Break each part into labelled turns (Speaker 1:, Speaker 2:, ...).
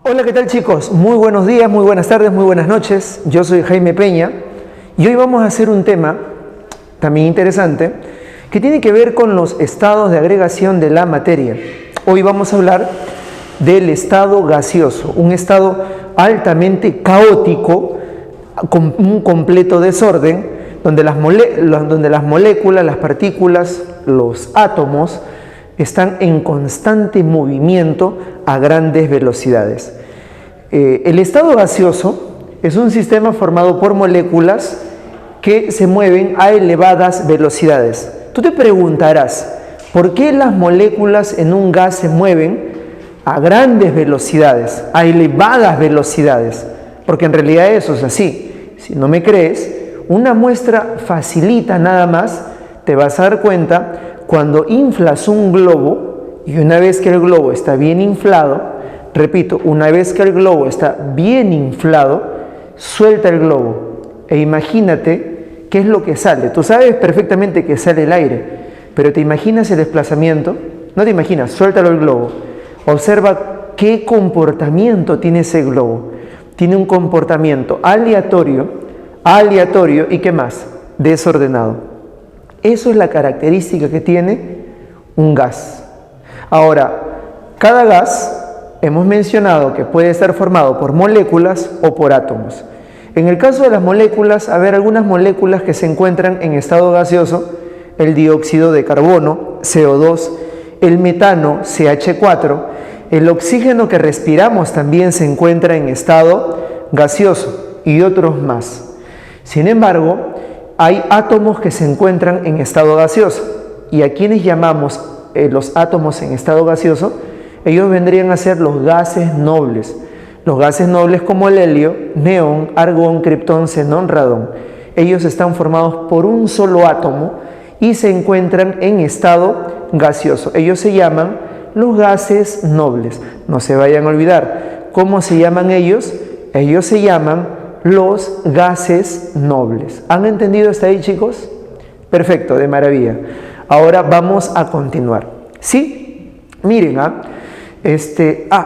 Speaker 1: Hola, ¿qué tal chicos? Muy buenos días, muy buenas tardes, muy buenas noches. Yo soy Jaime Peña y hoy vamos a hacer un tema también interesante que tiene que ver con los estados de agregación de la materia. Hoy vamos a hablar del estado gaseoso, un estado altamente caótico, con un completo desorden, donde las moléculas, las partículas, los átomos están en constante movimiento a grandes velocidades. El estado gaseoso es un sistema formado por moléculas que se mueven a elevadas velocidades. Tú te preguntarás, ¿por qué las moléculas en un gas se mueven a grandes velocidades, a elevadas velocidades? Porque en realidad eso es así. Si no me crees, una muestra facilita nada más, te vas a dar cuenta cuando inflas un globo y una vez que el globo está bien inflado, repito, una vez que el globo está bien inflado, suelta el globo e imagínate qué es lo que sale. Tú sabes perfectamente que sale el aire, pero ¿te imaginas el desplazamiento? No te imaginas, suéltalo el globo. Observa qué comportamiento tiene ese globo. Tiene un comportamiento aleatorio y ¿qué más? Desordenado. Eso es la característica que tiene un gas. Ahora, cada gas hemos mencionado que puede estar formado por moléculas o por átomos. En el caso de las moléculas, algunas moléculas que se encuentran en estado gaseoso, el dióxido de carbono, CO2, el metano, CH4, el oxígeno que respiramos también se encuentra en estado gaseoso y otros más. Sin embargo, hay átomos que se encuentran en estado gaseoso y a quienes llamamos los átomos en estado gaseoso, ellos vendrían a ser los gases nobles. Los gases nobles como el helio, neón, argón, kriptón, xenón, radón. Ellos están formados por un solo átomo y se encuentran en estado gaseoso. Ellos se llaman los gases nobles. No se vayan a olvidar. ¿Cómo se llaman ellos? Ellos se llaman los gases nobles. ¿Han entendido hasta ahí, chicos? Perfecto, de maravilla. Ahora vamos a continuar. ¿Sí? Miren,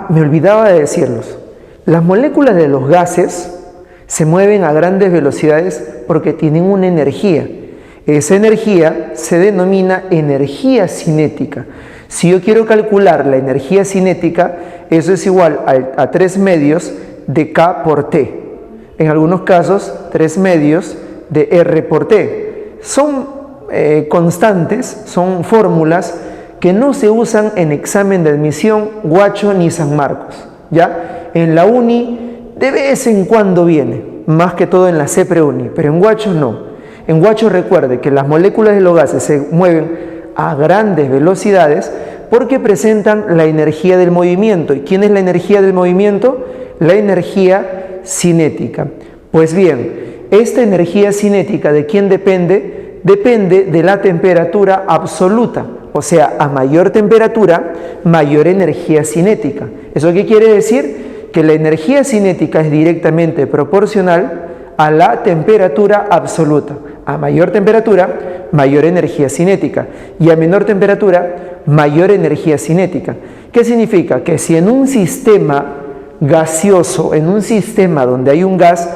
Speaker 1: me olvidaba de decirlos. Las moléculas de los gases se mueven a grandes velocidades porque tienen una energía. Esa energía se denomina energía cinética. Si yo quiero calcular la energía cinética, eso es igual a 3 medios de K por T. En algunos casos, 3 medios de R por T. Son constantes, son fórmulas que no se usan en examen de admisión, Huacho ni San Marcos. ¿Ya? En la uni de vez en cuando viene, más que todo en la CEPRE-UNI, pero en Huacho no. En Huacho recuerde que las moléculas de los gases se mueven a grandes velocidades porque presentan la energía del movimiento. ¿Y quién es la energía del movimiento? La energía cinética. Pues bien, esta energía cinética, ¿de quién depende? Depende de la temperatura absoluta, o sea, a mayor temperatura, mayor energía cinética. ¿Eso qué quiere decir? Que la energía cinética es directamente proporcional a la temperatura absoluta. A mayor temperatura, mayor energía cinética, y a menor temperatura, mayor energía cinética. ¿Qué significa? Que si en un sistema gaseoso, en un sistema donde hay un gas,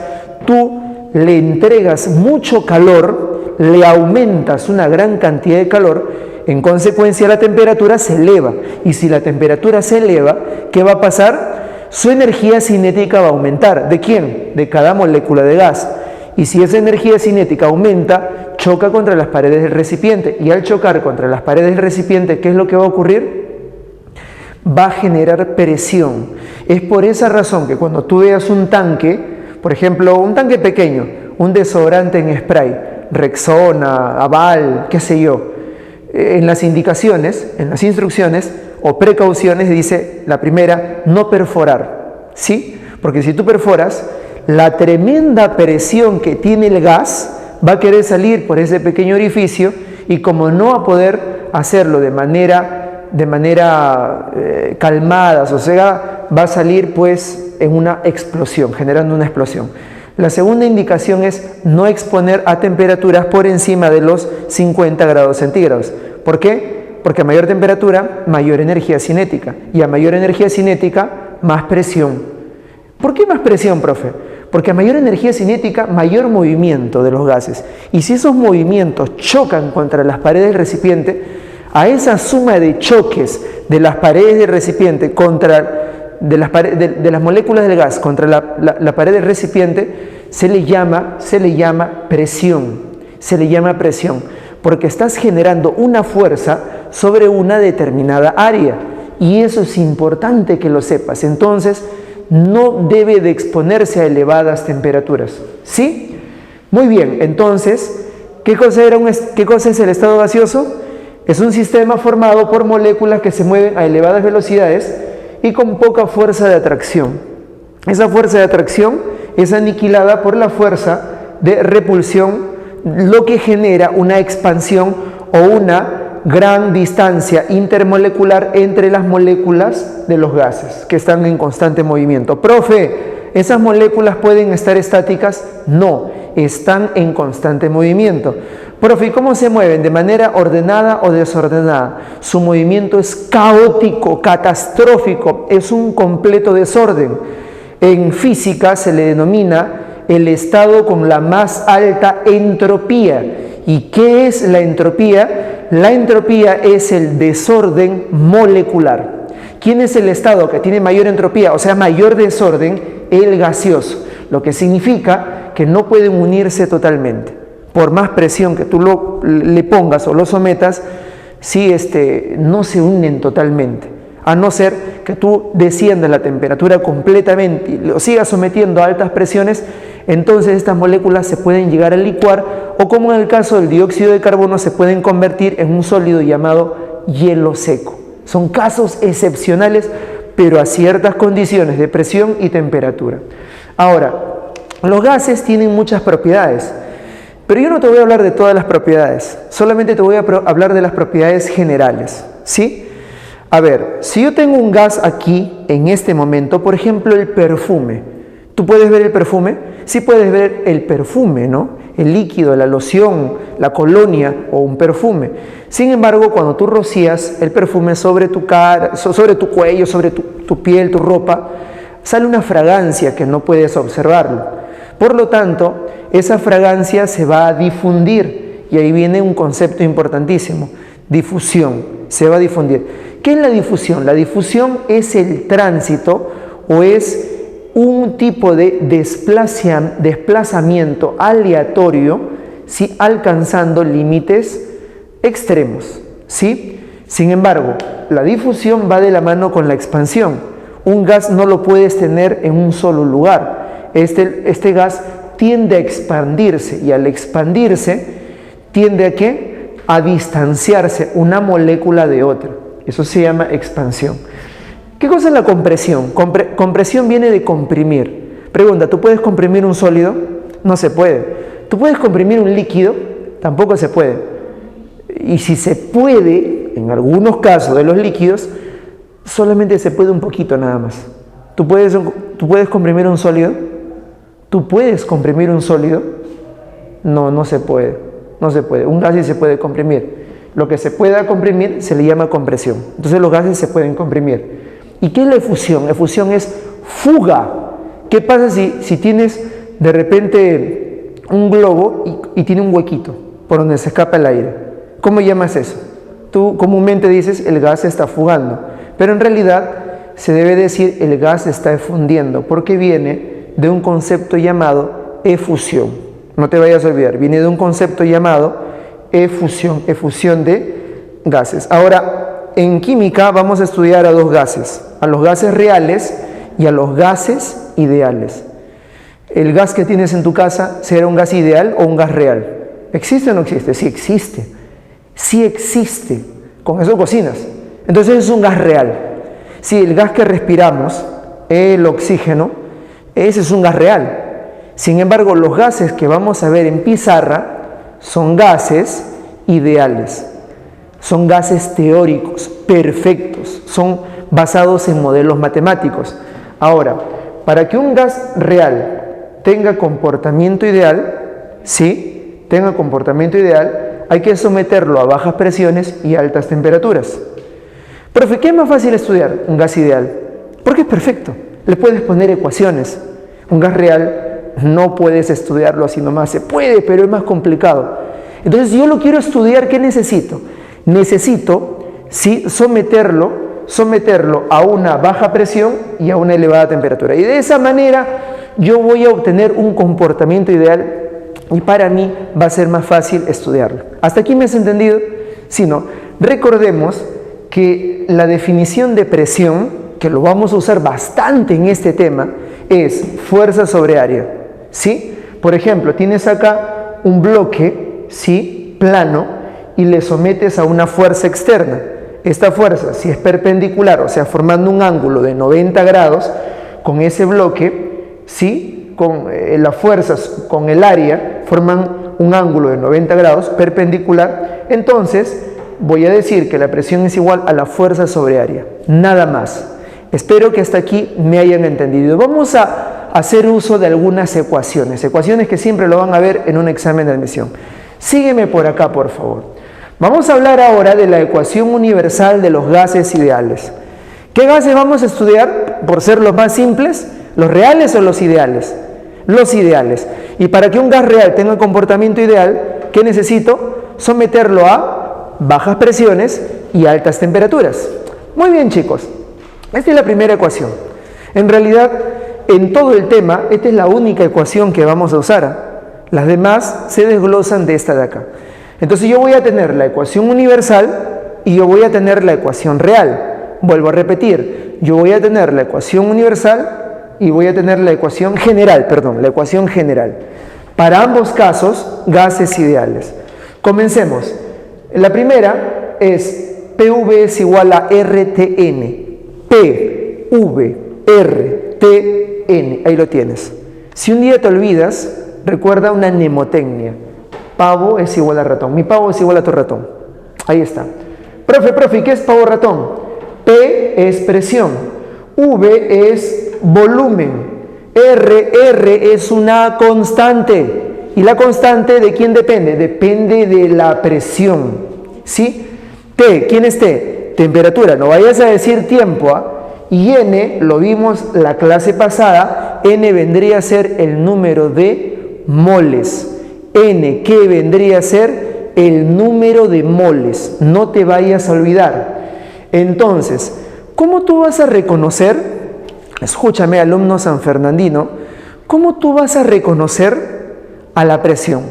Speaker 1: tú le entregas mucho calor, le aumentas una gran cantidad de calor, en consecuencia la temperatura se eleva, y si la temperatura se eleva, ¿qué va a pasar? Su energía cinética va a aumentar. ¿De quién? De cada molécula de gas. Y si esa energía cinética aumenta, choca contra las paredes del recipiente, y al chocar contra las paredes del recipiente, ¿qué es lo que va a ocurrir? Va a generar presión. Es por esa razón que cuando tú veas un tanque, por ejemplo, un tanque pequeño, un desodorante en spray, Rexona, Aval, qué sé yo, en las indicaciones, en las instrucciones o precauciones dice la primera, no perforar, ¿sí? Porque si tú perforas, la tremenda presión que tiene el gas va a querer salir por ese pequeño orificio y como no va a poder hacerlo de manera calmada, sosegada, va a salir pues en una explosión, generando una explosión. La segunda indicación es no exponer a temperaturas por encima de los 50 grados centígrados. ¿Por qué? Porque a mayor temperatura, mayor energía cinética, y a mayor energía cinética, más presión. ¿Por qué más presión, profe? Porque a mayor energía cinética, mayor movimiento de los gases. Y si esos movimientos chocan contra las paredes del recipiente, a esa suma de choques de las paredes del recipiente de las moléculas del gas contra la pared del recipiente, se le llama presión. Se le llama presión, porque estás generando una fuerza sobre una determinada área. Y eso es importante que lo sepas. Entonces, no debe de exponerse a elevadas temperaturas. ¿Sí? Muy bien, entonces, ¿qué cosa es el estado gaseoso? Es un sistema formado por moléculas que se mueven a elevadas velocidades y con poca fuerza de atracción. Esa fuerza de atracción es aniquilada por la fuerza de repulsión, lo que genera una expansión o una gran distancia intermolecular entre las moléculas de los gases que están en constante movimiento. Profe, ¿esas moléculas pueden estar estáticas? No, están en constante movimiento. Profe, ¿y cómo se mueven? ¿De manera ordenada o desordenada? Su movimiento es caótico, catastrófico, es un completo desorden. En física se le denomina el estado con la más alta entropía. ¿Y qué es la entropía? La entropía es el desorden molecular. ¿Quién es el estado que tiene mayor entropía, o sea, mayor desorden? El gaseoso, lo que significa que no pueden unirse totalmente. Por más presión que tú le pongas o lo sometas, sí, no se unen totalmente. A no ser que tú desciendas la temperatura completamente y lo sigas sometiendo a altas presiones, entonces estas moléculas se pueden llegar a licuar o, como en el caso del dióxido de carbono, se pueden convertir en un sólido llamado hielo seco. Son casos excepcionales, pero a ciertas condiciones de presión y temperatura. Ahora, los gases tienen muchas propiedades, pero yo no te voy a hablar de todas las propiedades, solamente te voy a hablar de las propiedades generales, ¿sí? A ver, si yo tengo un gas aquí, en este momento, por ejemplo, el perfume. ¿Tú puedes ver el perfume? Sí puedes ver el perfume, ¿no? El líquido, la loción, la colonia o un perfume. Sin embargo, cuando tú rocías el perfume sobre tu cara, sobre tu cuello, sobre tu piel, tu ropa, sale una fragancia que no puedes observarlo. Por lo tanto, esa fragancia se va a difundir y ahí viene un concepto importantísimo: difusión. Se va a difundir. ¿Qué es la difusión? La difusión es el tránsito o es un tipo de desplazamiento aleatorio, ¿sí?, alcanzando límites extremos, ¿sí? Sin embargo, la difusión va de la mano con la expansión. Un gas no lo puedes tener en un solo lugar. Este gas tiende a expandirse y al expandirse tiende a ¿qué? A distanciarse una molécula de otra. Eso se llama expansión. ¿Qué cosa es la compresión? Compresión viene de comprimir. Pregunta, ¿tú puedes comprimir un sólido? No se puede. ¿Tú puedes comprimir un líquido? Tampoco se puede. Y si se puede, en algunos casos de los líquidos, solamente se puede un poquito nada más. ¿Tú puedes comprimir un sólido? ¿Tú puedes comprimir un sólido? No, no se puede. No se puede. Un gas sí se puede comprimir. Lo que se pueda comprimir se le llama compresión. Entonces los gases se pueden comprimir. ¿Y qué es la efusión? Efusión es fuga. ¿Qué pasa si tienes de repente un globo y tiene un huequito por donde se escapa el aire? ¿Cómo llamas eso? Tú comúnmente dices el gas está fugando, pero en realidad se debe decir el gas está efundiendo, porque viene de un concepto llamado efusión. No te vayas a olvidar, viene de un concepto llamado efusión de gases. Ahora, en química vamos a estudiar a dos gases, a los gases reales y a los gases ideales. ¿El gas que tienes en tu casa será un gas ideal o un gas real? ¿Existe o no existe? Sí existe. Sí existe. Con eso cocinas. Entonces es un gas real. Sí, el gas que respiramos, el oxígeno, ese es un gas real. Sin embargo, los gases que vamos a ver en pizarra son gases ideales. Son gases teóricos, perfectos, son basados en modelos matemáticos. Ahora, para que un gas real tenga comportamiento ideal, ¿sí?, tenga comportamiento ideal, hay que someterlo a bajas presiones y altas temperaturas. Profe, ¿qué es más fácil estudiar? Un gas ideal, porque es perfecto. Le puedes poner ecuaciones. Un gas real no puedes estudiarlo así nomás. Se puede, pero es más complicado. Entonces, si yo lo quiero estudiar, ¿qué necesito? Necesito, ¿sí?, someterlo a una baja presión y a una elevada temperatura. Y de esa manera yo voy a obtener un comportamiento ideal y para mí va a ser más fácil estudiarlo. ¿Hasta aquí me has entendido? Si no, recordemos que la definición de presión, que lo vamos a usar bastante en este tema, es fuerza sobre área. ¿Sí? Por ejemplo, tienes acá un bloque, ¿sí?, plano, y le sometes a una fuerza externa. Esta fuerza, si es perpendicular, o sea, formando un ángulo de 90 grados, con ese bloque, ¿sí?, con las fuerzas, con el área, forman un ángulo de 90 grados perpendicular, entonces voy a decir que la presión es igual a la fuerza sobre área, nada más. Espero que hasta aquí me hayan entendido. Vamos a hacer uso de algunas ecuaciones que siempre lo van a ver en un examen de admisión. Sígueme por acá, por favor. Vamos a hablar ahora de la ecuación universal de los gases ideales. ¿Qué gases vamos a estudiar? Por ser los más simples, ¿los reales o los ideales? Los ideales. Y para que un gas real tenga comportamiento ideal, ¿qué necesito? Someterlo a bajas presiones y altas temperaturas. Muy bien, chicos. Esta es la primera ecuación. En realidad, en todo el tema, esta es la única ecuación que vamos a usar. Las demás se desglosan de esta de acá. Entonces yo voy a tener la ecuación universal y yo voy a tener la ecuación real. Vuelvo a repetir, yo voy a tener la ecuación universal y voy a tener la ecuación general, la ecuación general. Para ambos casos, gases ideales. Comencemos. La primera es PV es igual a RTN. PV, RTN. Ahí lo tienes. Si un día te olvidas, recuerda una mnemotecnia. Pavo es igual a ratón. Mi pavo es igual a tu ratón. Ahí está. Profe, ¿qué es pavo ratón? P es presión. V es volumen. R es una constante. ¿Y la constante de quién depende? Depende de la presión. ¿Sí? T, ¿quién es T? Temperatura. No vayas a decir tiempo, ¿ah? Y N, lo vimos la clase pasada, N vendría a ser el número de moles. N, ¿qué vendría a ser? El número de moles. No te vayas a olvidar. Entonces, ¿cómo tú vas a reconocer? Escúchame, alumno sanfernandino, ¿cómo tú vas a reconocer a la presión?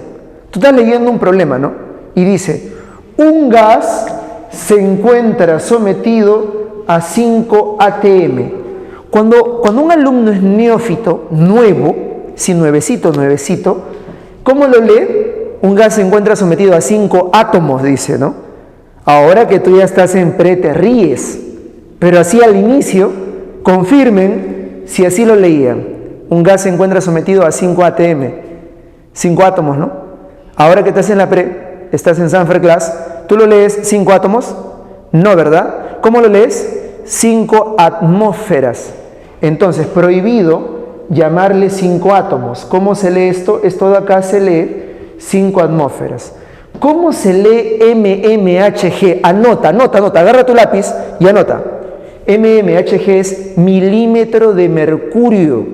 Speaker 1: Tú estás leyendo un problema, ¿no? Y dice, un gas se encuentra sometido a 5 atm. Cuando un alumno es neófito, nuevo, si nuevecito, ¿cómo lo lee? Un gas se encuentra sometido a 5 átomos, dice, ¿no? Ahora que tú ya estás en pre, te ríes, pero así al inicio, confirmen si así lo leían. Un gas se encuentra sometido a 5 atm, 5 átomos, ¿no? Ahora que estás en la pre, estás en Sanfer Class, ¿tú lo lees 5 átomos? No, ¿verdad? ¿Cómo lo lees? 5 atmósferas. Entonces, prohibido llamarle 5 átomos. ¿Cómo se lee esto? Esto de acá se lee 5 atmósferas. ¿Cómo se lee mmHg? Anota, agarra tu lápiz y anota. mmHg es milímetro de mercurio.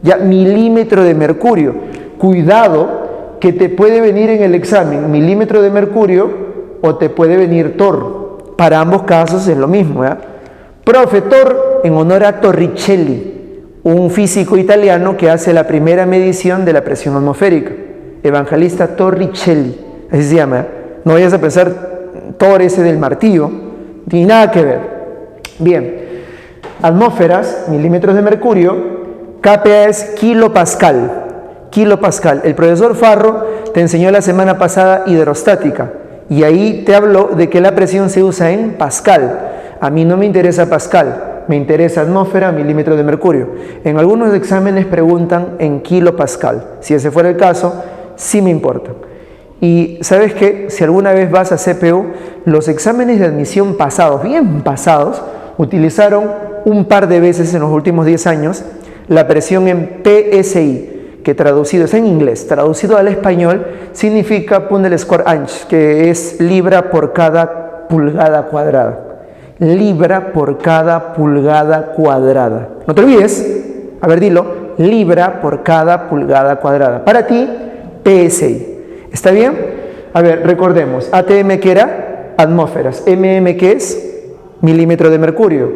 Speaker 1: Ya, milímetro de mercurio. Cuidado que te puede venir en el examen milímetro de mercurio o te puede venir Tor. Para ambos casos es lo mismo, ¿eh? Profe, Tor en honor a Torricelli, un físico italiano que hace la primera medición de la presión atmosférica. Evangelista Torricelli, así se llama, ¿eh? No vayas a pensar Thor ese del martillo, ni nada que ver. Bien, atmósferas, milímetros de mercurio, kPa es kilopascal. El profesor Farro te enseñó la semana pasada hidrostática y ahí te habló de que la presión se usa en pascal. A mí no me interesa pascal, me interesa atmósfera, milímetro de mercurio. En algunos exámenes preguntan en kilopascal. Si ese fuera el caso, sí me importa. Y ¿sabes qué? Si alguna vez vas a CPU, los exámenes de admisión pasados, bien pasados, utilizaron un par de veces en los últimos 10 años la presión en PSI, que traducido es en inglés, traducido al español significa Pundelskor Inch, que es libra por cada pulgada cuadrada. libra por cada pulgada cuadrada. No te olvides, a ver, dilo, libra por cada pulgada cuadrada. Para ti, PSI. ¿Está bien? A ver, recordemos, ATM que era atmósferas, MM que es milímetro de mercurio.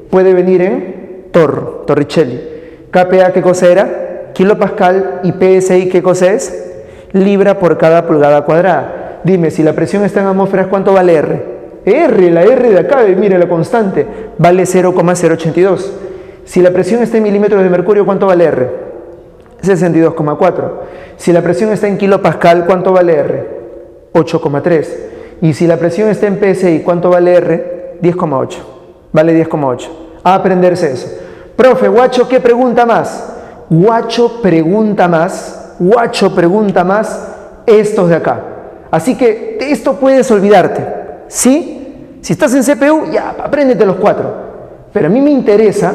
Speaker 1: Puede venir en Torricelli. KPA, ¿qué cosa era? Kilopascal. Y PSI, ¿qué cosa es? Libra por cada pulgada cuadrada. Dime, si la presión está en atmósferas, ¿cuánto vale R? La R de acá, mire la constante, vale 0,082. Si la presión está en milímetros de mercurio, ¿cuánto vale R? 62,4. Si la presión está en kilopascal, ¿cuánto vale R? 8,3. Y si la presión está en PSI, ¿cuánto vale R? 10,8. Vale 10,8. A aprenderse eso. Profe, Guacho, ¿qué pregunta más? Guacho pregunta más estos de acá. Así que esto puedes olvidarte, ¿sí? Si estás en CPU, ya, apréndete los 4. Pero a mí me interesa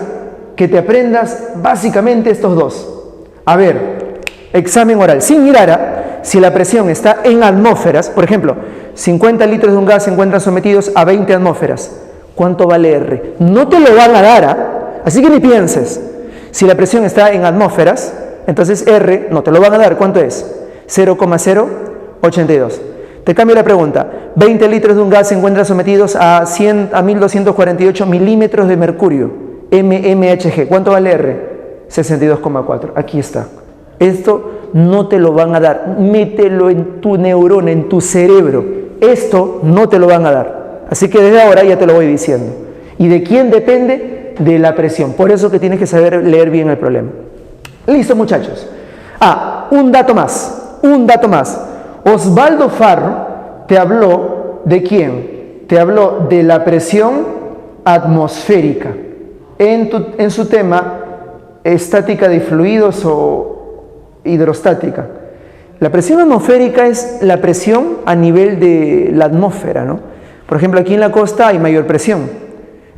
Speaker 1: que te aprendas básicamente estos dos. A ver, examen oral. Sin mirar, si la presión está en atmósferas, por ejemplo, 50 litros de un gas se encuentran sometidos a 20 atmósferas. ¿Cuánto vale R? No te lo van a dar, así que ni pienses. Si la presión está en atmósferas, entonces R no te lo van a dar. ¿Cuánto es? 0,082. Te cambio la pregunta. 20 litros de un gas se encuentran sometidos a 1248 milímetros de mercurio. mmHg. ¿Cuánto vale R? 62,4. Aquí está. Esto no te lo van a dar. Mételo en tu neurona, en tu cerebro. Esto no te lo van a dar. Así que desde ahora ya te lo voy diciendo. ¿Y de quién depende? De la presión. Por eso que tienes que saber leer bien el problema. Listo, muchachos. Un dato más. Osvaldo Farro te habló ¿de quién? Te habló de la presión atmosférica en su tema estática de fluidos o hidrostática. La presión atmosférica es la presión a nivel de la atmósfera, ¿no? Por ejemplo, aquí en la costa hay mayor presión,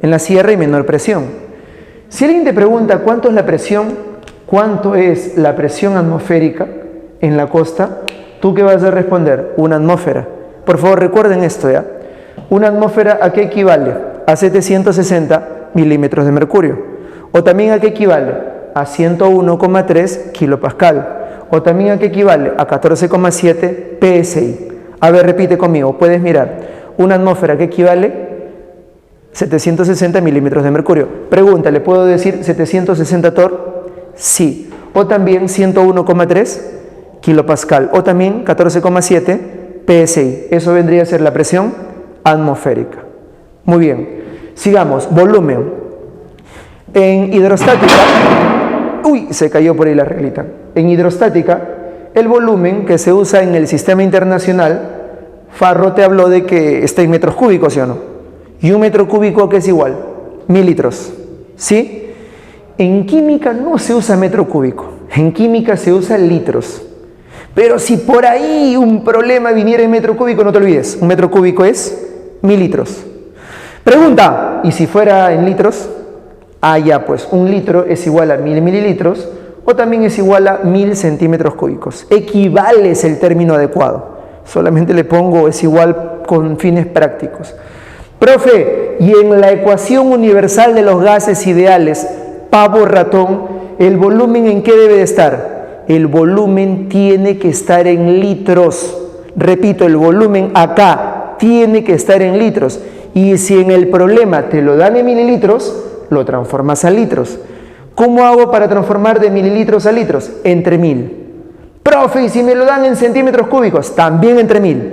Speaker 1: en la sierra hay menor presión. Si alguien te pregunta cuánto es la presión atmosférica en la costa, ¿tú qué vas a responder? Una atmósfera. Por favor, recuerden esto, ¿ya? Una atmósfera, ¿a qué equivale? A 760 milímetros de mercurio. O también, ¿a qué equivale? A 101,3 kilopascal. O también, ¿a qué equivale? A 14,7 PSI. A ver, repite conmigo, puedes mirar. Una atmósfera, ¿qué equivale? 760 milímetros de mercurio. Pregunta, ¿le puedo decir 760 torr? Sí. O también 101,3 kilopascal. O también 14,7 PSI. Eso vendría a ser la presión atmosférica. Muy bien. Sigamos. Volumen. En hidrostática, se cayó por ahí la reglita. En hidrostática, el volumen que se usa en el sistema internacional, Farro te habló de que está en metros cúbicos, ¿sí o no? Y un metro cúbico, ¿qué es igual? 1000 litros, ¿sí? En química no se usa metro cúbico, en química se usa litros. Pero si por ahí un problema viniera en metro cúbico, no te olvides, un metro cúbico es 1000 litros. Pregunta, ¿y si fuera en litros? Ya, pues un litro es igual a 1000 mililitros o también es igual a 1000 centímetros cúbicos. Equivale es el término adecuado. Solamente le pongo es igual con fines prácticos. Profe, y en la ecuación universal de los gases ideales, pavo ratón, ¿el volumen en qué debe de estar? El volumen tiene que estar en litros. Repito, el volumen acá tiene que estar en litros. Y si en el problema te lo dan en mililitros, lo transformas a litros. ¿Cómo hago para transformar de mililitros a litros? Entre 1000. Profe, ¿y si me lo dan en centímetros cúbicos? También entre 1000.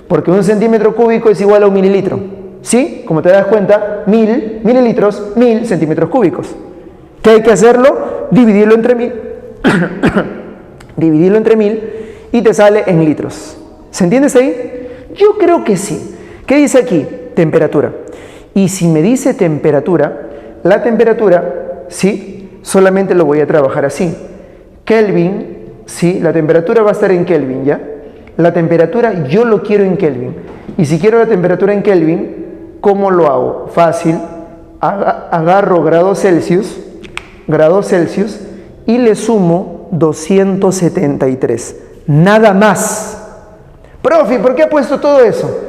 Speaker 1: Porque un centímetro cúbico es igual a un mililitro. ¿Sí? Como te das cuenta, 1000 mililitros, 1000 centímetros cúbicos. ¿Qué hay que hacerlo? Dividirlo entre 1000. Dividirlo entre 1000 y te sale en litros. ¿Se entiende ahí? Yo creo que sí. ¿Qué dice aquí? Temperatura. Y si me dice temperatura, la temperatura, sí, solamente lo voy a trabajar así. Kelvin, sí, la temperatura va a estar en Kelvin, ¿ya? La temperatura yo lo quiero en Kelvin. Y si quiero la temperatura en Kelvin, ¿cómo lo hago? Fácil. Agarro grados Celsius, y le sumo 273. Nada más. Profe, ¿por qué ha puesto todo eso?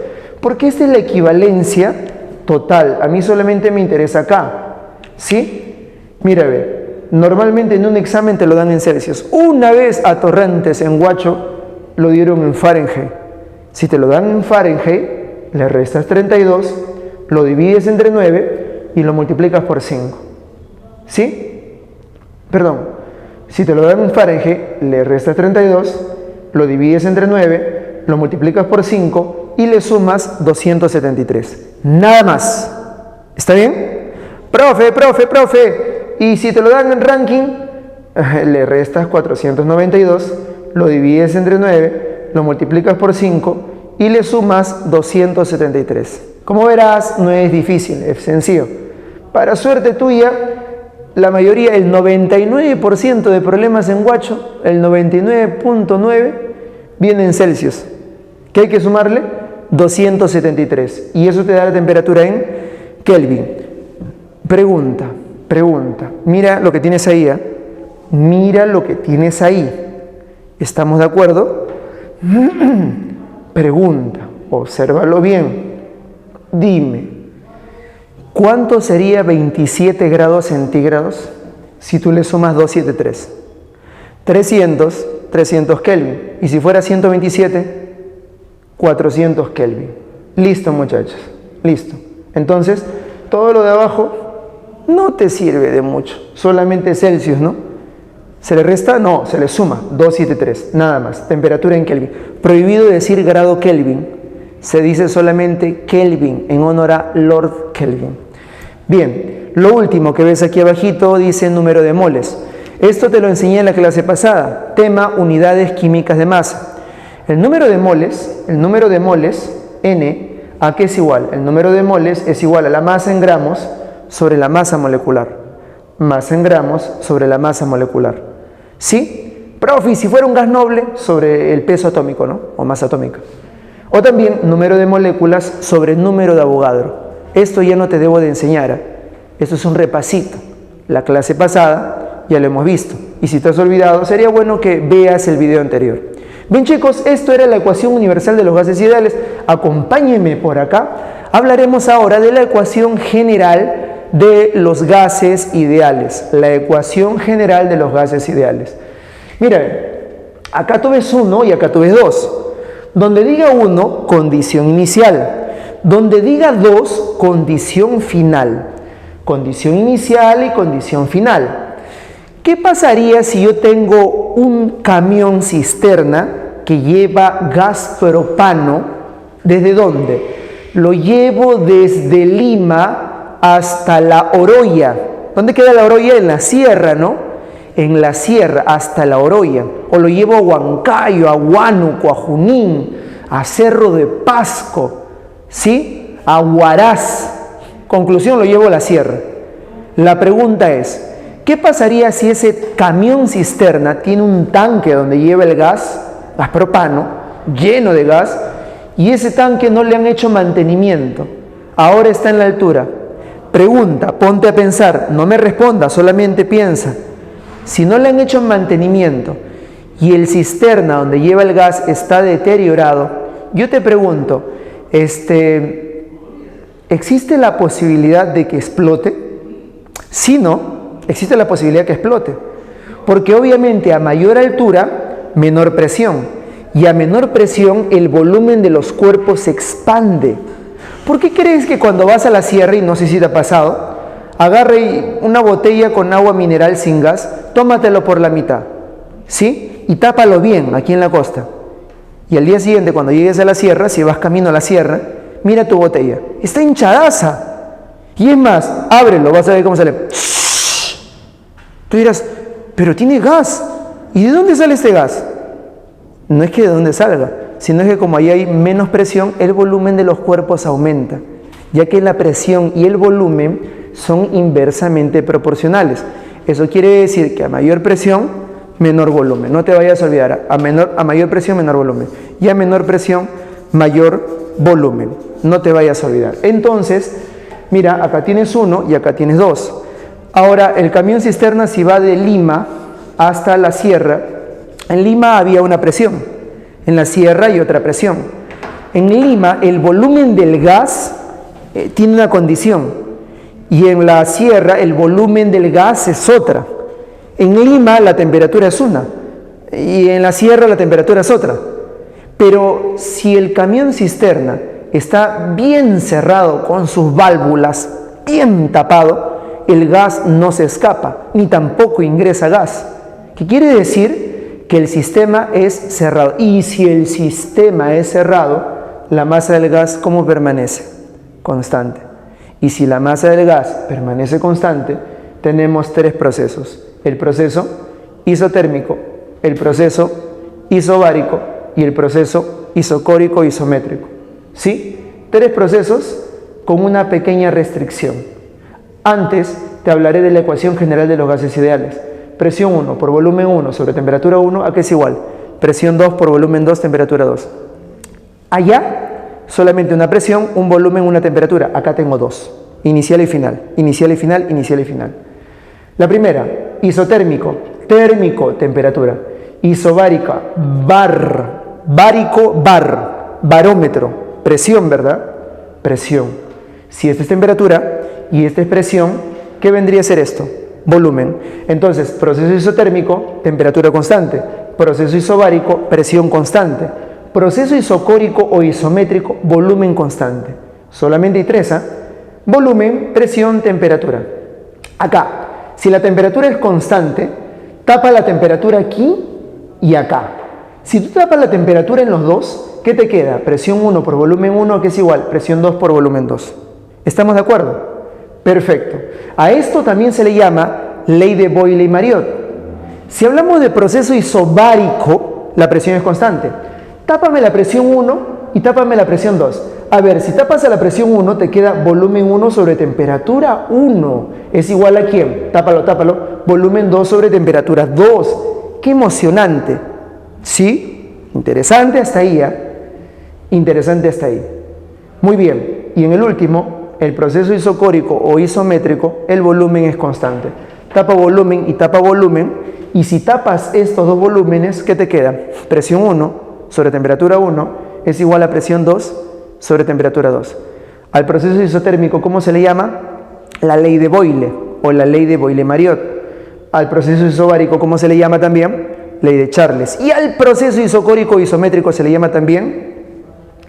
Speaker 1: Porque esta es la equivalencia total. A mí solamente me interesa acá, ¿sí? Mira, ve, normalmente en un examen te lo dan en Celsius. Una vez a Torrentes en Huacho lo dieron en Fahrenheit. Si te lo dan en Fahrenheit, le restas 32, lo divides entre 9 y lo multiplicas por 5. ¿Sí? Perdón, si te lo dan en Fahrenheit, le restas 32, lo divides entre 9, lo multiplicas por 5 y le sumas 273. Nada más. ¿Está bien? Profe, y si te lo dan en ranking, le restas 492, lo divides entre 9, lo multiplicas por 5 y le sumas 273. Como verás, no es difícil, es sencillo. Para suerte tuya, la mayoría, el 99% de problemas en Huacho, el 99.9, viene en Celsius. ¿Qué hay que sumarle? 273. Y eso te da la temperatura en Kelvin. Pregunta. Mira lo que tienes ahí, ¿eh? Mira lo que tienes ahí. ¿Estamos de acuerdo? Pregunta, obsérvalo bien. Dime, ¿cuánto sería 27 grados centígrados si tú le sumas 273? 300 Kelvin. Y si fuera 127, 400 Kelvin. Listo, muchachos, listo. Entonces, todo lo de abajo no te sirve de mucho, solamente Celsius, ¿no? ¿Se le resta? No, se le suma, 273, nada más, temperatura en Kelvin. Prohibido decir grado Kelvin, se dice solamente Kelvin, en honor a Lord Kelvin. Bien, lo último que ves aquí abajito dice número de moles. Esto te lo enseñé en la clase pasada, tema unidades químicas de masa. El número de moles, N, ¿a qué es igual? El número de moles es igual a la masa en gramos sobre la masa molecular. Masa en gramos sobre la masa molecular. ¿Sí? Profe, si fuera un gas noble, sobre el peso atómico, ¿no? O masa atómica. O también número de moléculas sobre número de Avogadro. Esto ya no te debo de enseñar, ¿eh? Esto es un repasito. La clase pasada ya lo hemos visto. Y si te has olvidado, sería bueno que veas el video anterior. Bien, chicos, esto era la ecuación universal de los gases ideales. Acompáñenme por acá. Hablaremos ahora de la ecuación general de los gases ideales. La ecuación general de los gases ideales. Mira, acá tú ves 1 y acá tú ves 2. Donde diga 1, condición inicial. Donde diga 2, condición final. Condición inicial y condición final. ¿Qué pasaría si yo tengo un camión cisterna que lleva gas propano? ¿Desde dónde? Lo llevo desde Lima hasta La Oroya. ¿Dónde queda La Oroya? En la sierra, ¿no? En la sierra, hasta La Oroya. O lo llevo a Huancayo, a Huánuco, a Junín, a Cerro de Pasco, ¿sí? A Huaraz. Conclusión, lo llevo a la sierra. La pregunta es, ¿qué pasaría si ese camión cisterna tiene un tanque donde lleva el gas propano, lleno de gas, y ese tanque no le han hecho mantenimiento? Ahora está en la altura. Pregunta, ponte a pensar, no me responda, solamente piensa. Si no le han hecho mantenimiento y el cisterna donde lleva el gas está deteriorado, yo te pregunto, ¿existe la posibilidad de que explote? Si no, existe la posibilidad que explote. Porque obviamente a mayor altura, menor presión. Y a menor presión, el volumen de los cuerpos se expande. ¿Por qué crees que cuando vas a la sierra, y no sé si te ha pasado, agarre una botella con agua mineral sin gas, tómatelo por la mitad, ¿sí? Y tápalo bien aquí en la costa. Y al día siguiente, cuando llegues a la sierra, si vas camino a la sierra, mira tu botella, está hinchadaza. Y es más, ábrelo, vas a ver cómo sale. Tú dirás, pero tiene gas. ¿Y de dónde sale este gas? No es que de dónde salga, sino es que como ahí hay menos presión, el volumen de los cuerpos aumenta, ya que la presión y el volumen son inversamente proporcionales. Eso quiere decir que a mayor presión, menor volumen. No te vayas a olvidar, a mayor presión, menor volumen. Y a menor presión, mayor volumen. No te vayas a olvidar. Entonces, mira, acá tienes 1 y acá tienes 2. Ahora, el camión cisterna, si va de Lima hasta la sierra, en Lima había una presión, en la sierra hay otra presión. En Lima, el volumen del gas tiene una condición, y en la sierra el volumen del gas es otra. En Lima la temperatura es una, y en la sierra la temperatura es otra. Pero si el camión cisterna está bien cerrado con sus válvulas, bien tapado, el gas no se escapa, ni tampoco ingresa gas. ¿Qué quiere decir? Que el sistema es cerrado. Y si el sistema es cerrado, la masa del gas, ¿cómo permanece? Constante. Y si la masa del gas permanece constante, tenemos tres procesos. El proceso isotérmico, el proceso isobárico y el proceso isocórico isométrico. ¿Sí? Tres procesos con una pequeña restricción. Antes te hablaré de la ecuación general de los gases ideales. Presión 1 por volumen 1 sobre temperatura 1, ¿a qué es igual? Presión 2 por volumen 2, temperatura 2. Allá, solamente una presión, un volumen, una temperatura. Acá tengo dos. Inicial y final. Inicial y final, inicial y final. La primera, isotérmico, térmico, temperatura. Isobárica, bárico, barómetro, presión, ¿verdad? Presión. Si esta es temperatura y esta es presión, ¿qué vendría a ser esto? Volumen. Entonces, proceso isotérmico, temperatura constante. Proceso isobárico, presión constante. Proceso isocórico o isométrico, volumen constante. Solamente hay tres, ¿eh? Volumen, presión, temperatura. Acá, si la temperatura es constante, tapa la temperatura aquí y acá. Si tú tapas la temperatura en los dos, ¿qué te queda? Presión 1 por volumen 1, que es igual, presión 2 por volumen 2. ¿Estamos de acuerdo? Perfecto. A esto también se le llama ley de Boyle-Mariotte. Si hablamos de proceso isobárico, la presión es constante. Tápame la presión 1 y tápame la presión 2. A ver, si tapas a la presión 1, te queda volumen 1 sobre temperatura 1. ¿Es igual a quién? Tápalo, tápalo. Volumen 2 sobre temperatura 2. ¡Qué emocionante! ¿Sí? Interesante hasta ahí, ¿eh? Interesante hasta ahí. Muy bien. Y en el último, el proceso isocórico o isométrico, el volumen es constante. Tapa volumen y tapa volumen. Y si tapas estos dos volúmenes, ¿qué te queda? Presión 1 sobre temperatura 1 es igual a presión 2 sobre temperatura 2. Al proceso isotérmico, ¿cómo se le llama? La ley de Boyle o la ley de Boyle-Mariotte. Al proceso isobárico, ¿cómo se le llama también? Ley de Charles. Y al proceso isocórico isométrico se le llama también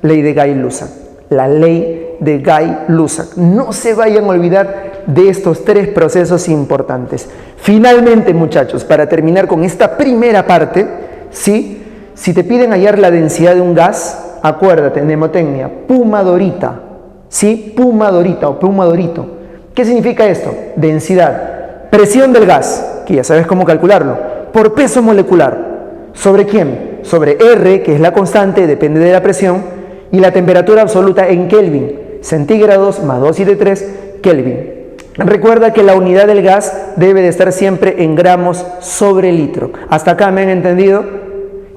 Speaker 1: ley de Guy-Lussac. La ley de Guy-Lussac. No se vayan a olvidar de estos tres procesos importantes. Finalmente, muchachos, para terminar con esta primera parte, ¿sí? Si te piden hallar la densidad de un gas, acuérdate, mnemotecnia, pumadorita, ¿sí? Pumadorita o pumadorito. ¿Qué significa esto? Densidad, presión del gas, que ya sabes cómo calcularlo, por peso molecular. ¿Sobre quién? Sobre R, que es la constante, depende de la presión, y la temperatura absoluta en Kelvin, centígrados más 273 Kelvin. Recuerda que la unidad del gas debe de estar siempre en gramos sobre litro. ¿Hasta acá me han entendido?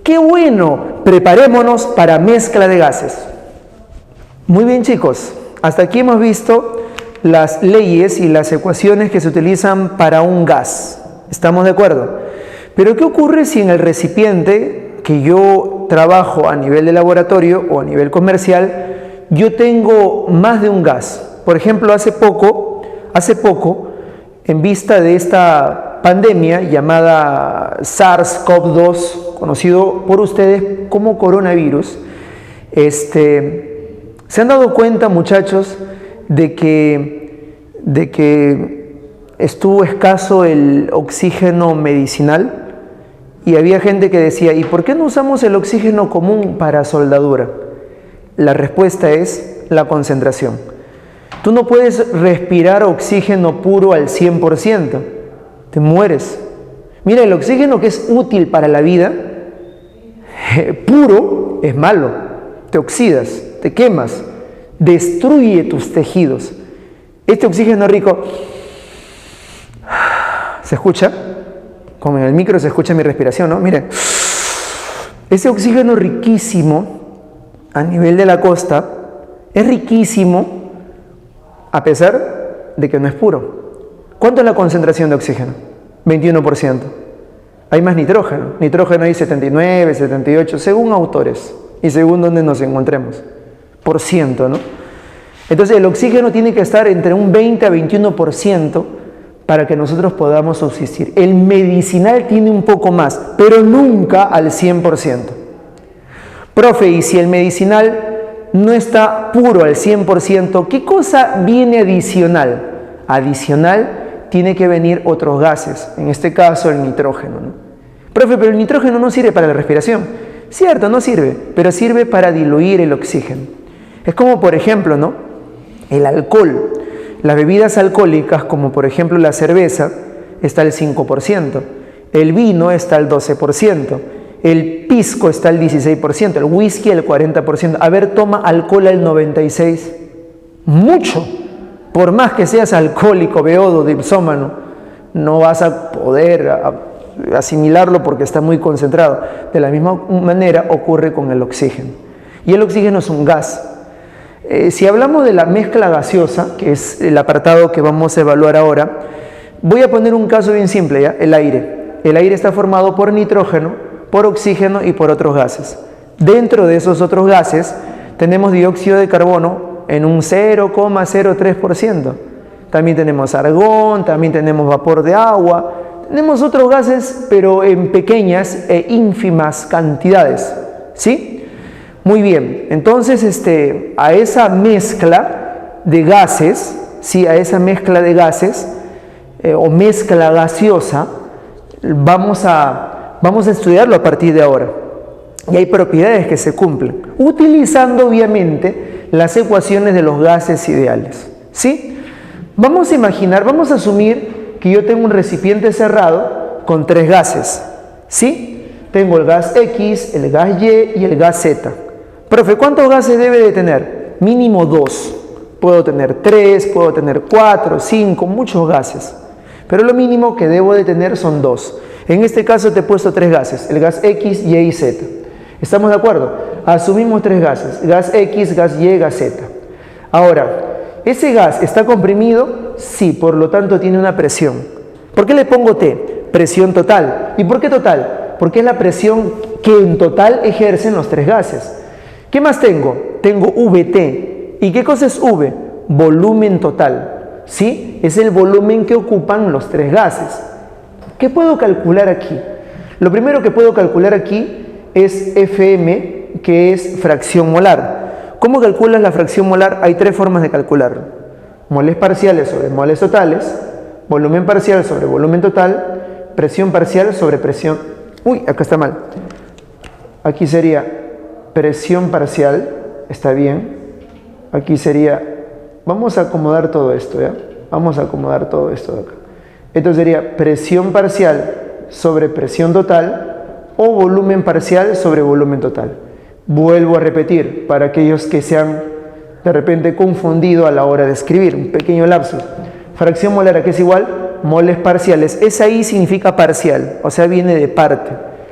Speaker 1: ¡Qué bueno! Preparémonos para mezcla de gases. Muy bien, chicos. Hasta aquí hemos visto las leyes y las ecuaciones que se utilizan para un gas. ¿Estamos de acuerdo? Pero ¿qué ocurre si en el recipiente que yo trabajo a nivel de laboratorio o a nivel comercial, yo tengo más de un gas? Por ejemplo, hace poco, en vista de esta pandemia llamada SARS-CoV-2, conocido por ustedes como coronavirus, ¿se han dado cuenta, muchachos, de que estuvo escaso el oxígeno medicinal? Y había gente que decía, ¿y por qué no usamos el oxígeno común para soldadura? La respuesta es la concentración. Tú no puedes respirar oxígeno puro al 100%, te mueres. Mira, el oxígeno que es útil para la vida, puro, es malo. Te oxidas, te quemas, destruye tus tejidos. Este oxígeno rico, ¿se escucha? Como en el micro se escucha mi respiración, ¿no? Miren, ese oxígeno riquísimo a nivel de la costa es riquísimo a pesar de que no es puro. ¿Cuánto es la concentración de oxígeno? 21%. Hay más nitrógeno. Nitrógeno hay 79, 78, según autores y según donde nos encontremos. Por ciento, ¿no? Entonces el oxígeno tiene que estar entre un 20 a 21% para que nosotros podamos subsistir. El medicinal tiene un poco más, pero nunca al 100%. Profe, y si el medicinal no está puro al 100%, ¿qué cosa viene adicional? Adicional tiene que venir otros gases, en este caso el nitrógeno, ¿no? Profe, pero el nitrógeno no sirve para la respiración. Cierto, no sirve, pero sirve para diluir el oxígeno. Es como, por ejemplo, ¿no?, el alcohol. Las bebidas alcohólicas, como por ejemplo la cerveza, está al 5%, el vino está al 12%, el pisco está al 16%, el whisky al 40%. A ver, toma alcohol al 96%. Mucho. Por más que seas alcohólico, beodo, dipsómano, no vas a poder asimilarlo porque está muy concentrado. De la misma manera ocurre con el oxígeno. Y el oxígeno es un gas. Si hablamos de la mezcla gaseosa, que es el apartado que vamos a evaluar ahora, voy a poner un caso bien simple, ¿ya? El aire. El aire está formado por nitrógeno, por oxígeno y por otros gases. Dentro de esos otros gases tenemos dióxido de carbono en un 0,03%. También tenemos argón, también tenemos vapor de agua, tenemos otros gases, pero en pequeñas e ínfimas cantidades, ¿sí? Muy bien, entonces a esa mezcla de gases, ¿sí?, a esa mezcla de gases o mezcla gaseosa, vamos a estudiarlo a partir de ahora. Y hay propiedades que se cumplen, utilizando obviamente las ecuaciones de los gases ideales, ¿sí? Vamos a imaginar, vamos a asumir que yo tengo un recipiente cerrado con tres gases, ¿sí? Tengo el gas X, el gas Y y el gas Z. Profe, ¿cuántos gases debe de tener? Mínimo 2. Puedo tener 3, puedo tener 4, 5, muchos gases. Pero lo mínimo que debo de tener son 2. En este caso te he puesto 3 gases, el gas X, Y y Z. ¿Estamos de acuerdo? Asumimos 3 gases, gas X, gas Y, gas Z. Ahora, ¿ese gas está comprimido? Sí, por lo tanto tiene una presión. ¿Por qué le pongo T? Presión total. ¿Y por qué total? Porque es la presión que en total ejercen los 3 gases. ¿Qué más tengo? Tengo VT. ¿Y qué cosa es V? Volumen total. ¿Sí? Es el volumen que ocupan los 3 gases. ¿Qué puedo calcular aquí? Lo primero que puedo calcular aquí es FM, que es fracción molar. ¿Cómo calculas la fracción molar? Hay 3 formas de calcularlo. Moles parciales sobre moles totales, volumen parcial sobre volumen total, presión parcial sobre presión... Uy, acá está mal. Aquí sería presión parcial, está bien. Aquí sería... Vamos a acomodar todo esto, ¿ya? Vamos a acomodar todo esto de acá. Esto sería presión parcial sobre presión total o volumen parcial sobre volumen total. Vuelvo a repetir, para aquellos que se han de repente confundido a la hora de escribir, un pequeño lapsus. Fracción molar, ¿a qué es igual? Moles parciales. Esa I significa parcial, o sea, viene de parte.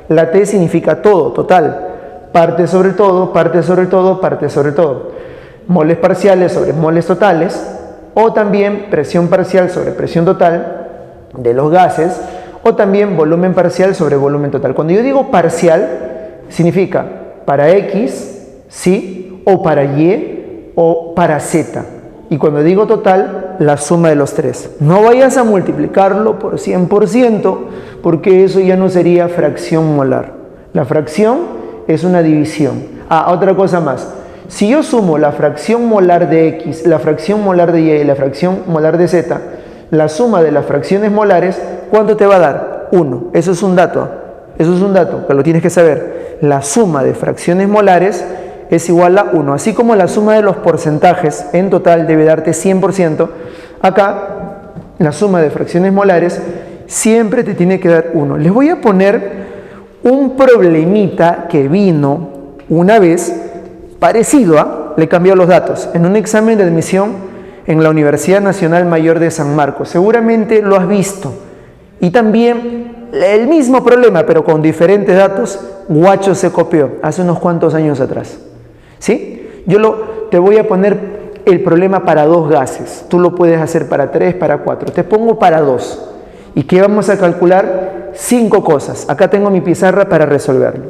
Speaker 1: La T significa todo, total. Parte sobre todo, parte sobre todo, parte sobre todo. Moles parciales sobre moles totales, o también presión parcial sobre presión total de los gases, o también volumen parcial sobre volumen total. Cuando yo digo parcial, significa para X, ¿sí?, o para Y, o para Z. Y cuando digo total, la suma de los 3. No vayas a multiplicarlo por 100%, porque eso ya no sería fracción molar. La fracción es una división. Otra cosa más. Si yo sumo la fracción molar de X, la fracción molar de Y y la fracción molar de Z, la suma de las fracciones molares, ¿cuánto te va a dar? 1. Eso es un dato. Eso es un dato que lo tienes que saber. La suma de fracciones molares es igual a 1. Así como la suma de los porcentajes en total debe darte 100%, acá la suma de fracciones molares siempre te tiene que dar 1. Les voy a poner un problemita que vino una vez parecido a, le cambió los datos, en un examen de admisión en la Universidad Nacional Mayor de San Marcos. Seguramente lo has visto. Y también el mismo problema, pero con diferentes datos, Guacho se copió hace unos cuantos años atrás. ¿Sí? Te voy a poner el problema para 2 gases. Tú lo puedes hacer para 3, para 4. Te pongo para 2. ¿Y qué vamos a calcular? 5 cosas. Acá tengo mi pizarra para resolverlo.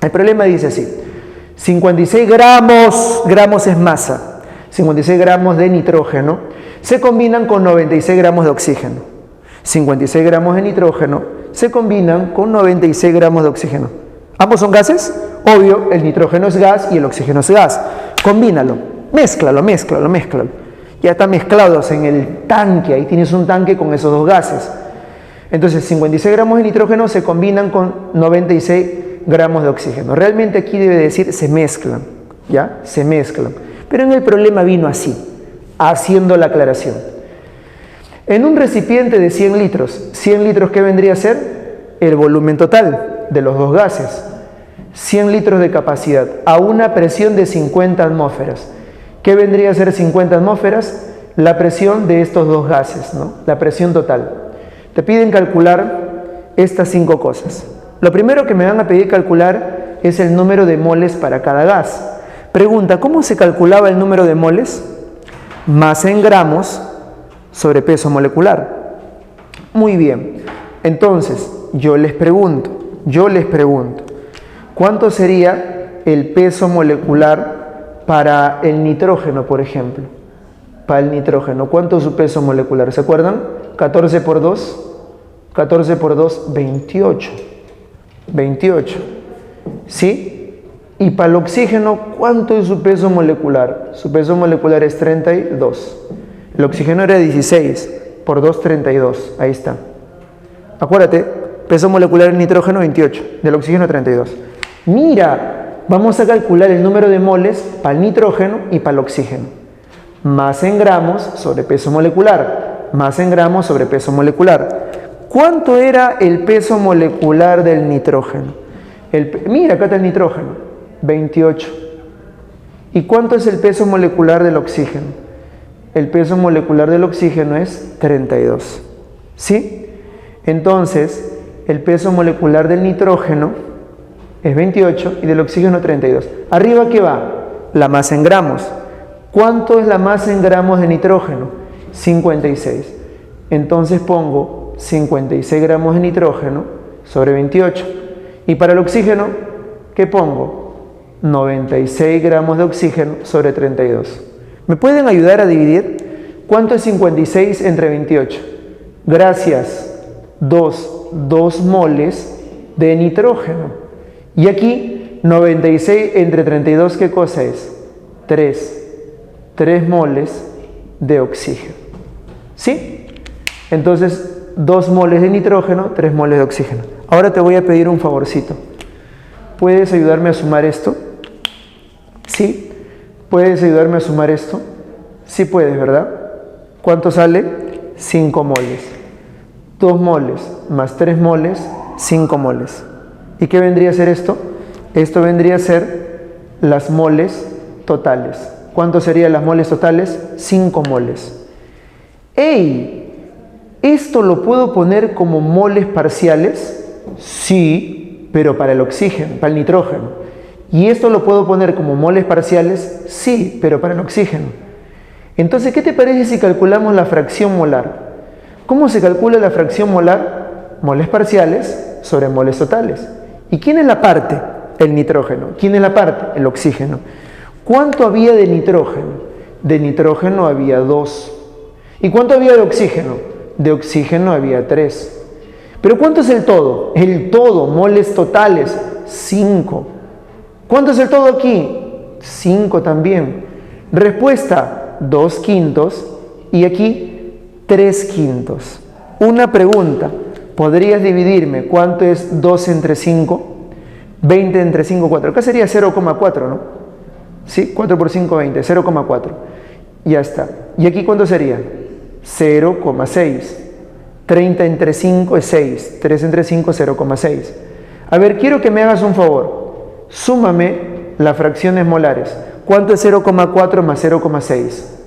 Speaker 1: El problema dice así: 56 gramos es masa. 56 gramos de nitrógeno, se combinan con 96 gramos de oxígeno. 56 gramos de nitrógeno se combinan con 96 gramos de oxígeno. ¿Ambos son gases? Obvio, el nitrógeno es gas y el oxígeno es gas. Combínalo, mézclalo. Ya están mezclados en el tanque, ahí tienes un tanque con esos dos gases. Entonces 56 gramos de nitrógeno se combinan con 96 gramos de oxígeno. Realmente aquí debe decir se mezclan, ¿ya? Se mezclan. Pero en el problema vino así, haciendo la aclaración. En un recipiente de 100 litros, ¿100 litros qué vendría a ser? El volumen total de los dos gases. 100 litros de capacidad a una presión de 50 atmósferas. ¿Qué vendría a ser 50 atmósferas? La presión de estos dos gases, ¿no? La presión total. Te piden calcular estas 5 cosas. Lo primero que me van a pedir calcular es el número de moles para cada gas. Pregunta, ¿cómo se calculaba el número de moles? Masa en gramos sobre peso molecular. Muy bien. Entonces, yo les pregunto, ¿cuánto sería el peso molecular para el nitrógeno, por ejemplo? Para el nitrógeno, ¿cuánto es su peso molecular? ¿Se acuerdan? 14 por 2, 28. 28. ¿Sí? Y para el oxígeno, ¿cuánto es su peso molecular? Su peso molecular es 32. El oxígeno era 16, por 2, 32. Ahí está. Acuérdate, peso molecular del nitrógeno 28, del oxígeno 32. Mira, vamos a calcular el número de moles para el nitrógeno y para el oxígeno. Masa en gramos sobre peso molecular. Masa en gramos sobre peso molecular. ¿Cuánto era el peso molecular del nitrógeno? Mira, acá está el nitrógeno, 28. ¿Y cuánto es el peso molecular del oxígeno? El peso molecular del oxígeno es 32. ¿Sí? Entonces, el peso molecular del nitrógeno es 28 y del oxígeno 32. ¿Arriba qué va? La masa en gramos. ¿Cuánto es la masa en gramos de nitrógeno? 56. Entonces pongo 56 gramos de nitrógeno sobre 28. Y para el oxígeno, ¿qué pongo? 96 gramos de oxígeno sobre 32. ¿Me pueden ayudar a dividir? ¿Cuánto es 56 entre 28? Gracias. 2 moles de nitrógeno. Y aquí, 96 entre 32, ¿qué cosa es? 3 moles de oxígeno. ¿Sí? Entonces, 2 moles de nitrógeno, 3 moles de oxígeno. Ahora te voy a pedir un favorcito. ¿Puedes ayudarme a sumar esto? ¿Sí? ¿Puedes ayudarme a sumar esto? Sí puedes, ¿verdad? ¿Cuánto sale? 5 moles. 2 moles más 3 moles, 5 moles. ¿Y qué vendría a ser esto? Esto vendría a ser las moles totales. ¿Cuánto serían las moles totales? 5 moles. ¡Ey! ¿Esto lo puedo poner como moles parciales? Sí, pero para el oxígeno, para el nitrógeno. ¿Y esto lo puedo poner como moles parciales? Sí, pero para el oxígeno. Entonces, ¿qué te parece si calculamos la fracción molar? ¿Cómo se calcula la fracción molar? Moles parciales sobre moles totales. ¿Y quién es la parte? El nitrógeno. ¿Quién es la parte? El oxígeno. ¿Cuánto había de nitrógeno? De nitrógeno había 2. ¿Y cuánto había de oxígeno? De oxígeno había 3. ¿Pero cuánto es el todo? El todo, moles totales, 5. ¿Cuánto es el todo aquí? 5 también. Respuesta, 2/5 y aquí 3/5. Una pregunta, ¿podrías dividirme cuánto es 2 entre 5? 20 entre 5, 4. Acá sería 0,4, ¿no? ¿Sí? 4 por 5, 20, 0,4. Ya está. ¿Y aquí cuánto sería? 0,6. 30 entre 5 es 6. 3 entre 5, 0,6. A ver, quiero que me hagas un favor. Súmame las fracciones molares. ¿Cuánto es 0,4 más 0,6?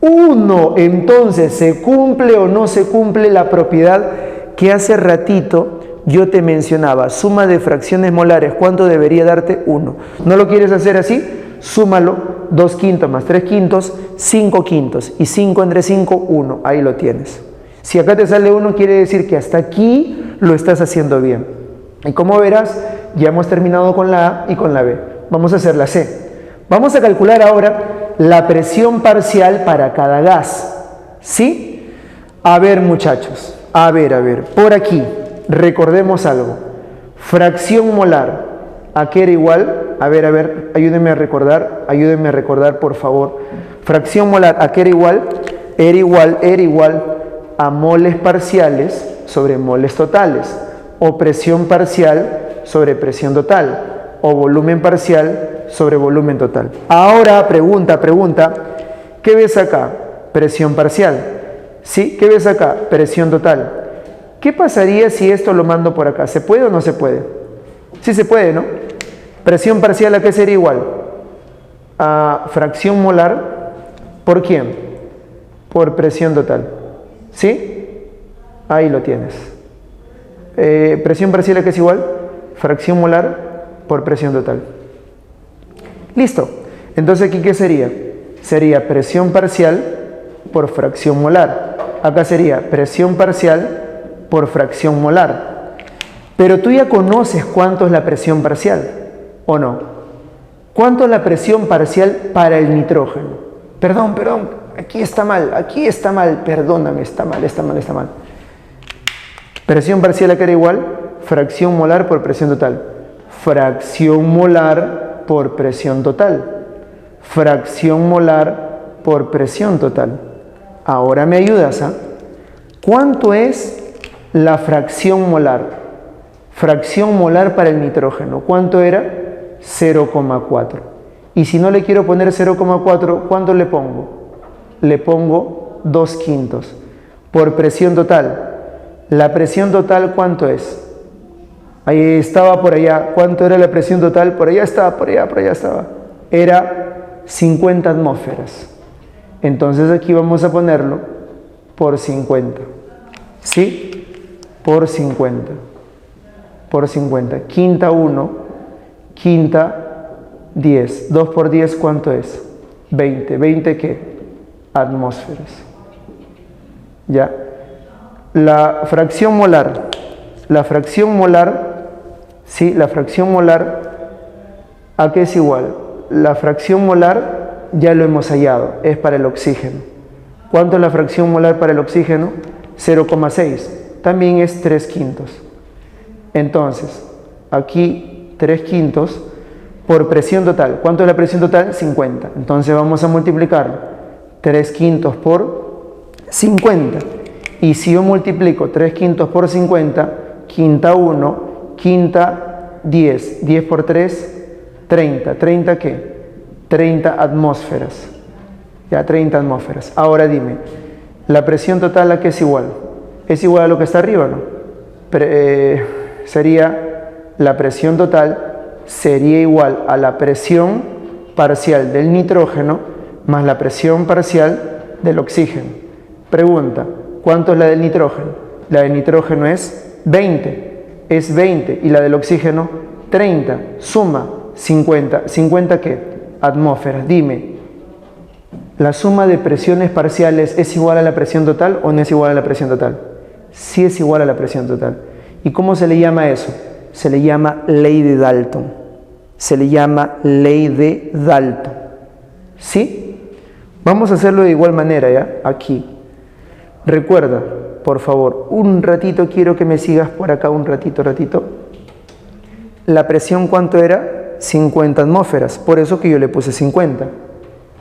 Speaker 1: 1. Entonces, ¿se cumple o no se cumple la propiedad que hace ratito yo te mencionaba? Suma de fracciones molares, ¿cuánto debería darte? 1. ¿No lo quieres hacer así? Súmalo, 2/5 más 3/5, 5/5. Y 5 entre 5, 1. Ahí lo tienes. Si acá te sale 1, quiere decir que hasta aquí lo estás haciendo bien. Y como verás, ya hemos terminado con la A y con la B. Vamos a hacer la C. Vamos a calcular ahora la presión parcial para cada gas. ¿Sí? A ver, muchachos, a ver, por aquí, recordemos algo. Fracción molar, ¿a qué era igual? A ver, ayúdenme a recordar, por favor. Fracción molar, ¿a qué era igual? Era igual a moles parciales sobre moles totales, o presión parcial sobre presión total, o volumen parcial sobre volumen total. Ahora, pregunta, ¿qué ves acá? Presión parcial. ¿Sí? ¿Qué ves acá? Presión total. ¿Qué pasaría si esto lo mando por acá? ¿Se puede o no se puede? Sí se puede, ¿no? Presión parcial, ¿a qué sería igual? A fracción molar, ¿por quién? Por presión total. ¿Sí? Ahí lo tienes. Presión parcial, ¿a qué es igual? Fracción molar por presión total. Listo. Entonces, ¿aquí qué sería? Sería presión parcial por fracción molar. Acá sería presión parcial por fracción molar. Pero tú ya conoces cuánto es la presión parcial, ¿o no? ¿Cuánto es la presión parcial para el nitrógeno? Perdón, aquí está mal, perdóname, está mal. Presión parcial acá era igual, fracción molar por presión total. Fracción molar por presión total. Fracción molar por presión total. Ahora me ayudas, ¿ah? ¿Cuánto es la fracción molar? Fracción molar para el nitrógeno. ¿Cuánto era? 0,4. Y si no le quiero poner 0,4, ¿cuánto le pongo? Le pongo 2/5 por presión total. La presión total, ¿cuánto es? Ahí estaba por allá. ¿Cuánto era la presión total? Por allá estaba. Era 50 atmósferas. Entonces aquí vamos a ponerlo por 50. ¿Sí? Por 50. Quinta 1, quinta 10. 2 por 10, ¿cuánto es? 20. ¿20 qué? Atmósferas. ¿Ya? La fracción molar. ¿Sí? La fracción molar, ¿a qué es igual? La fracción molar ya lo hemos hallado, es para el oxígeno. ¿Cuánto es la fracción molar para el oxígeno? 0,6. También es 3/5. Entonces, aquí 3/5 por presión total. ¿Cuánto es la presión total? 50. Entonces vamos a multiplicarlo. 3/5 por 50. Y si yo multiplico 3/5 por 50, quinta 1, quinta 10. 10 por 3, 30. ¿30 qué? 30 atmósferas. Ya, 30 atmósferas. Ahora dime, ¿la presión total a qué es igual? ¿Es igual a lo que está arriba, no? Sería la presión total sería igual a la presión parcial del nitrógeno más la presión parcial del oxígeno. Pregunta, ¿cuánto es la del nitrógeno? La del nitrógeno es 20. Es 20. ¿Y la del oxígeno? 30. Suma 50. ¿50 qué? Atmósferas. Dime, ¿la suma de presiones parciales es igual a la presión total o no es igual a la presión total? Sí es igual a la presión total. ¿Y cómo se le llama eso? Se le llama ley de Dalton. ¿Sí? Vamos a hacerlo de igual manera, ¿ya? Aquí. Recuerda, por favor, un ratito quiero que me sigas por acá, un ratito. La presión, ¿cuánto era? 50 atmósferas, por eso que yo le puse 50.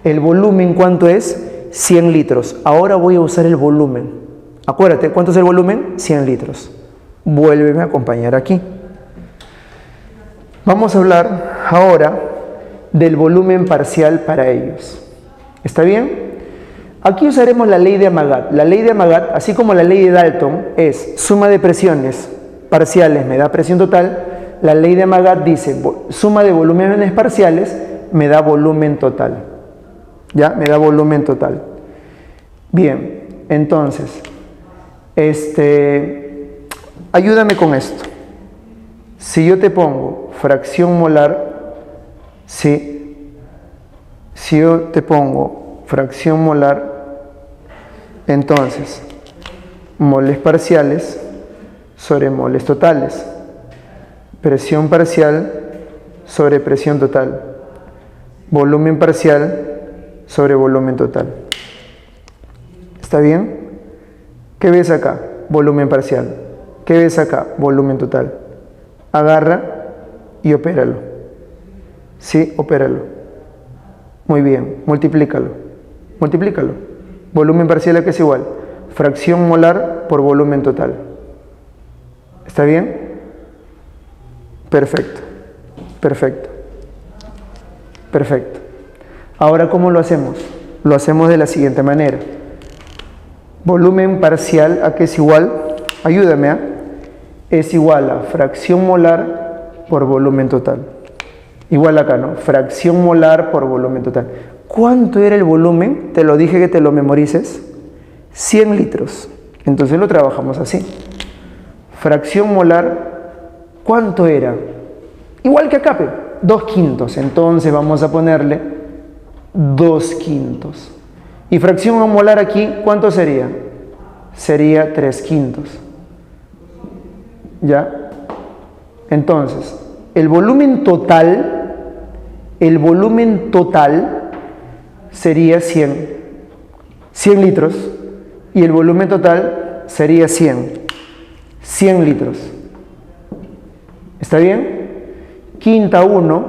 Speaker 1: El volumen, ¿cuánto es? 100 litros. Ahora voy a usar el volumen. Acuérdate, ¿cuánto es el volumen? 100 litros. Vuélveme a acompañar aquí. Vamos a hablar ahora del volumen parcial para ellos. ¿Está bien? Aquí usaremos la ley de Amagat. La ley de Amagat, así como la ley de Dalton, es suma de presiones parciales me da presión total. La ley de Amagat dice suma de volúmenes parciales me da volumen total. ¿Ya? Me da volumen total. Bien, entonces, ayúdame con esto. Si yo te pongo fracción molar, si yo te pongo fracción molar, entonces, moles parciales sobre moles totales, presión parcial sobre presión total, volumen parcial sobre volumen total. ¿Está bien? ¿Qué ves acá? Volumen parcial. ¿Qué ves acá? Volumen total. Agarra y opéralo. Sí, opéralo. Muy bien, multiplícalo. Multiplícalo. Volumen parcial ¿a qué es igual? Fracción molar por volumen total. ¿Está bien? Perfecto. Perfecto. Perfecto. Ahora, ¿cómo lo hacemos? Lo hacemos de la siguiente manera. Volumen parcial ¿a qué es igual? Ayúdame, ¿eh? Es igual a fracción molar por volumen total. Igual acá, ¿no? Fracción molar por volumen total. ¿Cuánto era el volumen? Te lo dije que te lo memorices. 100 litros. Entonces lo trabajamos así. Fracción molar, ¿cuánto era? Igual que acá, 2/5. Entonces vamos a ponerle 2/5. Y fracción molar aquí, ¿cuánto sería? Sería 3/5. ¿Ya? Entonces, el volumen total sería 100 litros y el volumen total sería 100 litros. ¿Está bien? Quinta 1,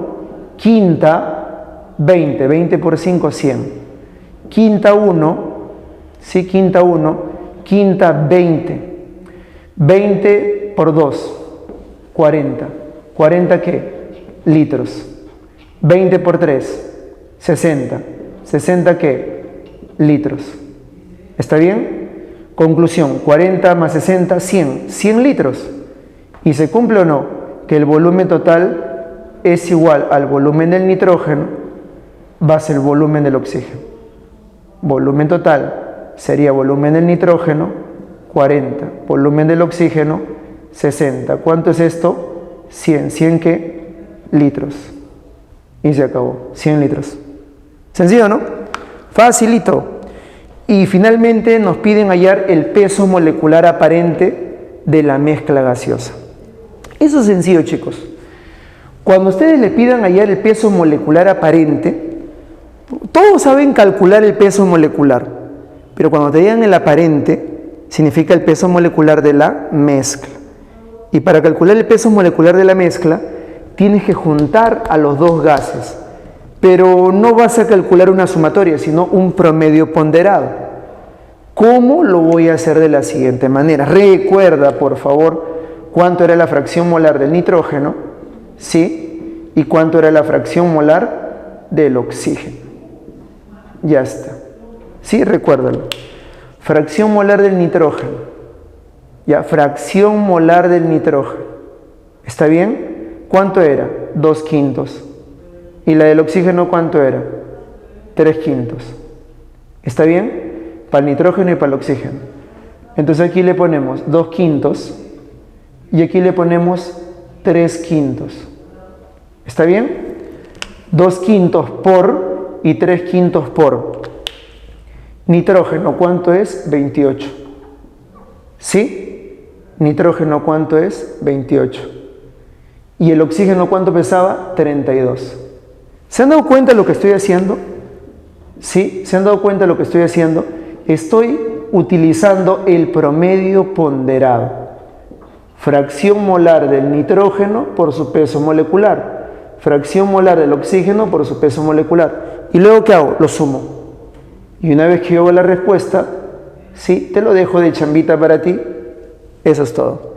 Speaker 1: quinta 20 por 5, 100. Quinta 1, sí, quinta 1, quinta 20 por 2, 40. ¿40 qué? Litros. 20 por 3, 60. ¿60 qué? Litros. ¿Está bien? Conclusión, 40 más 60, 100. 100 litros. ¿Y se cumple o no? Que el volumen total es igual al volumen del nitrógeno más el volumen del oxígeno. Volumen total sería volumen del nitrógeno, 40. Volumen del oxígeno, 60. ¿Cuánto es esto? 100. ¿100 qué? Litros. Y se acabó. 100 litros. Sencillo, ¿no? Facilito. Y finalmente nos piden hallar el peso molecular aparente de la mezcla gaseosa. Eso es sencillo, chicos. Cuando ustedes le pidan hallar el peso molecular aparente, todos saben calcular el peso molecular, pero cuando te digan el aparente, significa el peso molecular de la mezcla. Y para calcular el peso molecular de la mezcla, tienes que juntar a los dos gases, pero no vas a calcular una sumatoria, sino un promedio ponderado. ¿Cómo? Lo voy a hacer de la siguiente manera. Recuerda, por favor, cuánto era la fracción molar del nitrógeno, ¿sí? Y cuánto era la fracción molar del oxígeno. Ya está. ¿Sí? Recuérdalo. Fracción molar del nitrógeno. Ya, fracción molar del nitrógeno. ¿Está bien? ¿Cuánto era? 2/5. ¿Y la del oxígeno cuánto era? 3/5. ¿Está bien? Para el nitrógeno y para el oxígeno. Entonces aquí le ponemos 2/5 y aquí le ponemos 3/5. ¿Está bien? 2/5 por y 3/5 por. Nitrógeno, ¿cuánto es? 28. ¿Sí? Nitrógeno, ¿cuánto es? 28. ¿Y el oxígeno cuánto pesaba? 32. ¿Se han dado cuenta de lo que estoy haciendo? ¿Sí? ¿Se han dado cuenta de lo que estoy haciendo? Estoy utilizando el promedio ponderado. Fracción molar del nitrógeno por su peso molecular. Fracción molar del oxígeno por su peso molecular. ¿Y luego qué hago? Lo sumo. Y una vez que yo hago la respuesta, ¿sí? Te lo dejo de chambita para ti. Eso es todo.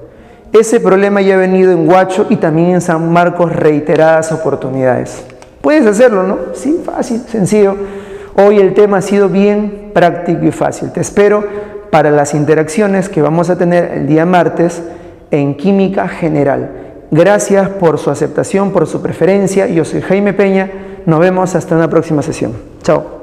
Speaker 1: Ese problema ya ha venido en Huacho y también en San Marcos reiteradas oportunidades. Puedes hacerlo, ¿no? Sí, fácil, sencillo. Hoy el tema ha sido bien práctico y fácil. Te espero para las interacciones que vamos a tener el día martes en Química General. Gracias por su aceptación, por su preferencia. Yo soy Jaime Peña. Nos vemos hasta una próxima sesión. Chao.